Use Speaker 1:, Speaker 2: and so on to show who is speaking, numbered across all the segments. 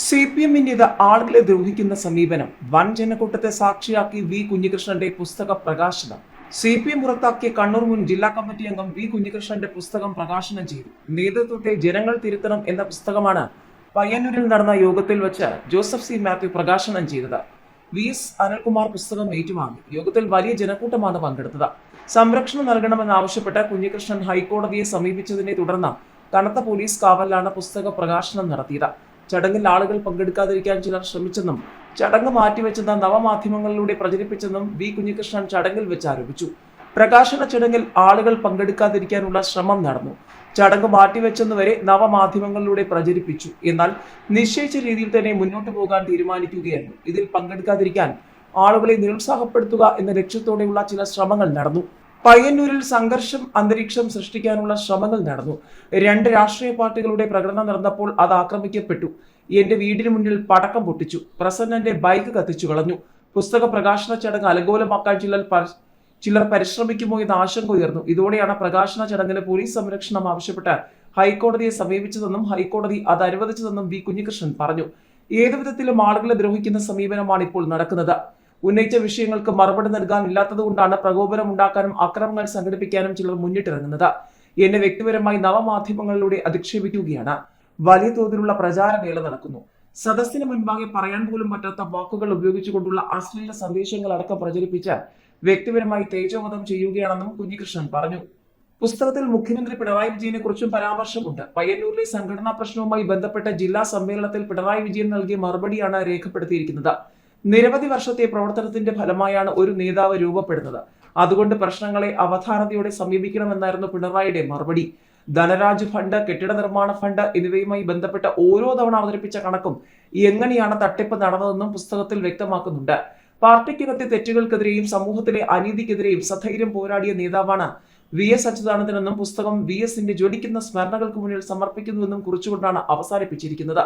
Speaker 1: CPM-ന്റേത് ആളുകളെ ദ്രോഹിക്കുന്ന സമീപനം. വൻ ജനക്കൂട്ടത്തെ സാക്ഷിയാക്കി വി കുഞ്ഞികൃഷ്ണന്റെ പുസ്തക പ്രകാശനം. CPM പുറത്താക്കിയ കണ്ണൂർ മുൻ ജില്ലാ കമ്മിറ്റി അംഗം വി കുഞ്ഞികൃഷ്ണന്റെ പുസ്തകം പ്രകാശനം ചെയ്തു. നേതൃത്വത്തെ ജനങ്ങൾ തിരുത്തണം എന്ന പുസ്തകമാണ് പയ്യന്നൂരിൽ നടന്ന യോഗത്തിൽ വെച്ച് ജോസഫ് സി മാത്യു പ്രകാശനം ചെയ്തത്. VS അനിൽകുമാർ പുസ്തകം ഏറ്റുവാങ്ങി. യോഗത്തിൽ വലിയ ജനക്കൂട്ടമാണ് പങ്കെടുത്തത്. സംരക്ഷണം നൽകണമെന്നാവശ്യപ്പെട്ട് കുഞ്ഞികൃഷ്ണൻ ഹൈക്കോടതിയെ സമീപിച്ചതിനെ തുടർന്ന് കനത്ത പോലീസ് കാവലിലാണ് പുസ്തക പ്രകാശനം നടത്തിയത്. ചടങ്ങിൽ ആളുകൾ പങ്കെടുക്കാതിരിക്കാൻ ചിലർ ശ്രമിച്ചെന്നും ചടങ്ങ് മാറ്റിവെച്ചെന്ന നവമാധ്യമങ്ങളിലൂടെ പ്രചരിപ്പിച്ചെന്നും വി കുഞ്ഞികൃഷ്ണൻ ചടങ്ങിൽ വെച്ച് ആരോപിച്ചു. പ്രകാശന ചടങ്ങിൽ ആളുകൾ പങ്കെടുക്കാതിരിക്കാനുള്ള ശ്രമം നടന്നു. ചടങ്ങ് മാറ്റിവെച്ചെന്നുവരെ നവമാധ്യമങ്ങളിലൂടെ പ്രചരിപ്പിച്ചു. എന്നാൽ നിശ്ചയിച്ച രീതിയിൽ തന്നെ മുന്നോട്ട് പോകാൻ തീരുമാനിക്കുകയായിരുന്നു. ഇതിൽ പങ്കെടുക്കാതിരിക്കാൻ ആളുകളെ നിരുത്സാഹപ്പെടുത്തുക എന്ന ലക്ഷ്യത്തോടെയുള്ള ചില ശ്രമങ്ങൾ നടന്നു. പയ്യന്നൂരിൽ സംഘർഷം അന്തരീക്ഷം സൃഷ്ടിക്കാനുള്ള ശ്രമങ്ങൾ നടന്നു. 2 രാഷ്ട്രീയ പാർട്ടികളുടെ പ്രകടനം നടന്നപ്പോൾ അത് ആക്രമിക്കപ്പെട്ടു. എന്റെ വീടിന് മുന്നിൽ പടക്കം പൊട്ടിച്ചു. പ്രസന്നന്റെ ബൈക്ക് കത്തിച്ചു കളഞ്ഞു. പുസ്തക പ്രകാശന ചടങ്ങ് അലങ്കോലമാക്കാൻ ചിലർ പരിശ്രമിക്കുമോ എന്ന ആശങ്ക ഉയർന്നു. ഇതോടെയാണ് പ്രകാശന ചടങ്ങിന് പോലീസ് സംരക്ഷണം ആവശ്യപ്പെട്ട് ഹൈക്കോടതിയെ സമീപിച്ചതെന്നും ഹൈക്കോടതി അത് അനുവദിച്ചതെന്നും വി കുഞ്ഞികൃഷ്ണൻ പറഞ്ഞു. ഏതുവിധത്തിലും ആളുകളെ ദ്രോഹിക്കുന്ന സമീപനമാണ് ഇപ്പോൾ നടക്കുന്നത്. ഉന്നയിച്ച വിഷയങ്ങൾക്ക് മറുപടി നൽകാനില്ലാത്തതുകൊണ്ടാണ് പ്രകോപനം ഉണ്ടാക്കാനും അക്രമങ്ങൾ സംഘടിപ്പിക്കാനും ചിലർ മുന്നിട്ടിറങ്ങുന്നത്. എന്നെ വ്യക്തിപരമായി നവമാധ്യമങ്ങളിലൂടെ അധിക്ഷേപിക്കുകയാണ്. വലിയ തോതിലുള്ള പ്രചാരവേല നടക്കുന്നു. സദസ്സിന് മുൻപാകെ പറയാൻ പോലും പറ്റാത്ത വാക്കുകൾ ഉപയോഗിച്ചുകൊണ്ടുള്ള അശ്ലീല സന്ദേശങ്ങൾ അടക്കം പ്രചരിപ്പിച്ച് വ്യക്തിപരമായി തേജോവധം ചെയ്യുകയാണെന്നും കുഞ്ഞികൃഷ്ണൻ പറഞ്ഞു. പുസ്തകത്തിൽ മുഖ്യമന്ത്രി പിണറായി വിജയനെ കുറിച്ചും പരാമർശമുണ്ട്. പയ്യന്നൂരിലെ സംഘടനാ പ്രശ്നവുമായി ബന്ധപ്പെട്ട ജില്ലാ സമ്മേളനത്തിൽ പിണറായി വിജയൻ നൽകിയ മറുപടിയാണ് രേഖപ്പെടുത്തിയിരിക്കുന്നത്. നിരവധി വർഷത്തെ പ്രവർത്തനത്തിന്റെ ഫലമായാണ് ഒരു നേതാവ് രൂപപ്പെടുന്നത്. അതുകൊണ്ട് പ്രശ്നങ്ങളെ അവധാനതയോടെ സമീപിക്കണമെന്നായിരുന്നു പിണറായിയുടെ മറുപടി. ധനരാജ് ഫണ്ട്, കെട്ടിട നിർമ്മാണ ഫണ്ട് എന്നിവയുമായി ബന്ധപ്പെട്ട ഓരോ തവണ അവതരിപ്പിച്ച കണക്കും എങ്ങനെയാണ് തട്ടിപ്പ് നടന്നതെന്നും പുസ്തകത്തിൽ വ്യക്തമാക്കുന്നുണ്ട്. പാർട്ടിക്കകത്തെ തെറ്റുകൾക്കെതിരെയും സമൂഹത്തിലെ അനീതിക്കെതിരെയും സധൈര്യം പോരാടിയ നേതാവാണ് VS അച്യുതാനന്ദനെന്നും പുസ്തകം VSന്റെ ജ്വലിക്കുന്ന സ്മരണകൾക്ക് മുന്നിൽ സമർപ്പിക്കുന്നുവെന്നും കുറിച്ചുകൊണ്ടാണ് അവസാനിപ്പിച്ചിരിക്കുന്നത്.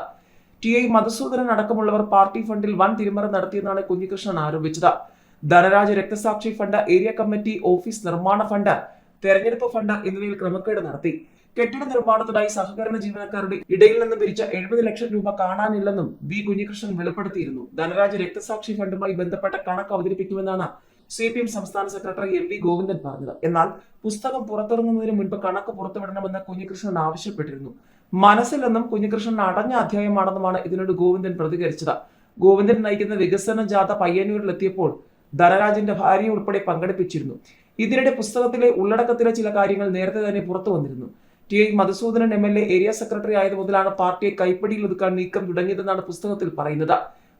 Speaker 1: TI മധുസൂദനൻ അടക്കമുള്ളവർ പാർട്ടി ഫണ്ടിൽ വൻ തിരിമറി നടത്തിയെന്നാണ് കുഞ്ഞികൃഷ്ണൻ ആരോപിച്ചത്. ധനരാജ് രക്തസാക്ഷി ഫണ്ട്, ഏരിയ കമ്മിറ്റി ഓഫീസ് നിർമ്മാണ ഫണ്ട്, തെരഞ്ഞെടുപ്പ് ഫണ്ട് എന്നിവയിൽ ക്രമക്കേട് നടത്തി. കെട്ടിട നിർമ്മാണത്തിനായി സഹകരണ ജീവനക്കാരുടെ ഇടയിൽ നിന്ന് പിരിച്ച 70 ലക്ഷം രൂപ കാണാനില്ലെന്നും വി കുഞ്ഞികൃഷ്ണൻ വെളിപ്പെടുത്തിയിരുന്നു. ധനരാജ് രക്തസാക്ഷി ഫണ്ടുമായി ബന്ധപ്പെട്ട കണക്ക് അവതരിപ്പിക്കുമെന്നാണ് CPM സംസ്ഥാന സെക്രട്ടറി MV ഗോവിന്ദൻ പറഞ്ഞത്. എന്നാൽ പുസ്തകം പുറത്തിറങ്ങുന്നതിന് മുൻപ് കണക്ക് പുറത്തുവിടണമെന്ന് കുഞ്ഞികൃഷ്ണൻ ആവശ്യപ്പെട്ടിരുന്നു. മനസ്സിലെന്നും കുഞ്ഞികൃഷ്ണൻ അടഞ്ഞ അധ്യായമാണെന്നുമാണ് ഇതിനോട് ഗോവിന്ദൻ പ്രതികരിച്ചത്. ഗോവിന്ദൻ നയിക്കുന്ന വികസന ജാഥ പയ്യന്നൂരിൽ എത്തിയപ്പോൾ ധനരാജിന്റെ ഭാര്യ ഉൾപ്പെടെ പങ്കെടുപ്പിച്ചിരുന്നു. ഇതിനിടെ പുസ്തകത്തിലെ ഉള്ളടക്കത്തിലെ ചില കാര്യങ്ങൾ നേരത്തെ തന്നെ പുറത്തു വന്നിരുന്നു. TI Madhusudanan MLA area secretary ആയത് മുതലാണ് പാർട്ടിയെ കൈപ്പിടിയിൽ ഒതുക്കാൻ നീക്കം തുടങ്ങിയതെന്നാണ് പുസ്തകത്തിൽ പറയുന്നത്.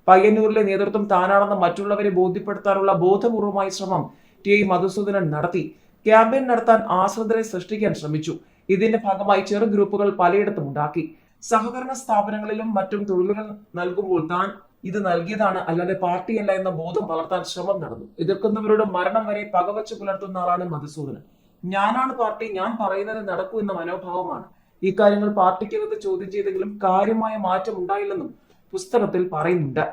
Speaker 1: പയ്യന്നൂരിലെ നേതൃത്വം താനാണെന്ന് മറ്റുള്ളവരെ ബോധ്യപ്പെടുത്താനുള്ള ബോധപൂർവമായ ശ്രമം TI മധുസൂദനൻ നടത്തി. ക്യാമ്പയിൻ നടത്താൻ ആശ്രിതരെ സൃഷ്ടിക്കാൻ ശ്രമിച്ചു. ഇതിന്റെ ഭാഗമായി ചെറു ഗ്രൂപ്പുകൾ പലയിടത്തും ഉണ്ടാക്കി. സഹകരണ സ്ഥാപനങ്ങളിലും മറ്റും തൊഴിലുകൾ നൽകുമ്പോൾ താൻ ഇത് നൽകിയതാണ്, അല്ലാതെ പാർട്ടിയല്ല എന്ന ബോധം വളർത്താൻ ശ്രമം നടന്നു. എതിർക്കുന്നവരുടെ മരണം വരെ പകവച്ച് പുലർത്തുന്ന ആളാണ് മധുസൂദനൻ. ഞാനാണ് പാർട്ടി, ഞാൻ പറയുന്നത് നടക്കൂ എന്ന മനോഭാവമാണ്. ഇക്കാര്യങ്ങൾ പാർട്ടിക്കകത്ത് ചോദ്യം ചെയ്തെങ്കിലും കാര്യമായ മാറ്റം ഉണ്ടായില്ലെന്നും പുസ്തകത്തിൽ പറയുന്നുണ്ട്.